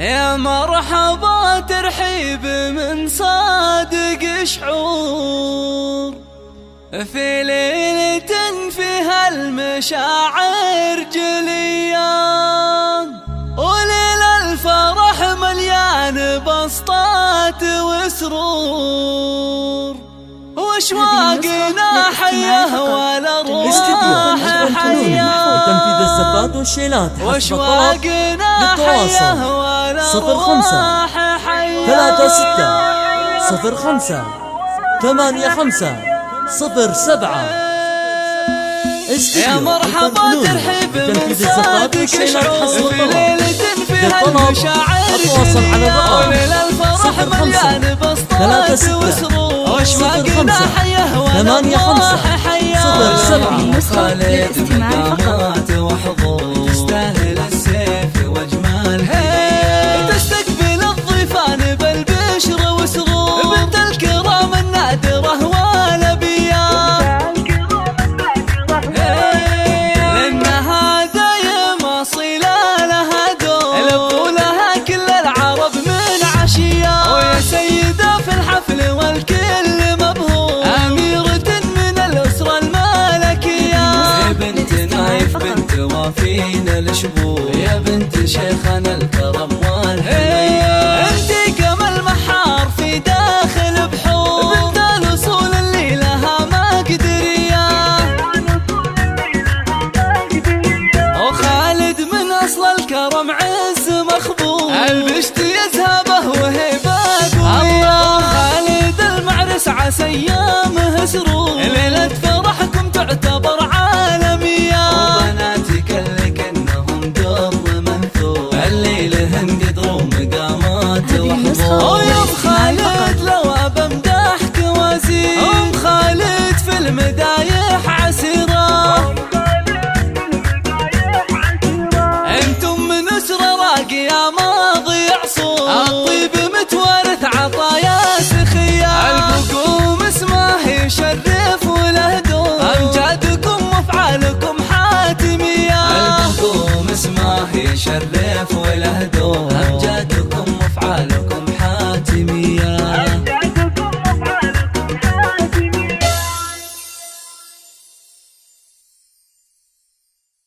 يا مرحبا ترحيب من صادق شعور في ليلة فيها المشاعر جليان، وليل الفرح مليان بسطات وسرور، واشواقنا حيه والارواح حيه، تنفيذ الزفات والشيلات حسب الطلب. للتواصل 05 36 05 85 07. يا مرحبا ترحيب من صادق شعور في ليلة فيها المشاعر تواصل على الرقم وليل الفرح مليان بسطات وسرور، واشواقنا حيه والارواح حيه. خالد مقامات وحضور تستاهل السيف واجمال هديه، تستقبل الضيفان بالبشر وسرور، بنت الكرام النادرة والابيات، لانها دايم اصيله لها دور، لبوا لها كل العرب من عشيه، ويا سيده في الحفل والكل مبهور، اميرة من الاسره الملكيه، يا بنت نايف بنت وافين الشبور، يا بنت شيخنا الكرم والحميه، انتي كمال محار في داخل بحور، بنت الاصول اللي لها مقدريه، وخالد من اصل الكرم عز مخبور، البشت يذهبه وهبه قويه، خالد المعرس عسى ايامه سرور، ليله فرحكم تعتبر عالميه، وبناتك اللي كانهم در منثور، الليله قدروا مقامات وحضور. ويا ام خالد لو بمدحك وزير، ام خالد في المدايح عسيره، انتم من اسره راقيه ماضي عصور، الطيب متوارث عطايا سخيه، البقوم اسمه يشرف وله دور، امجادكم وافعالكم حاتميه، البقوم اسمه يشرف وله دور.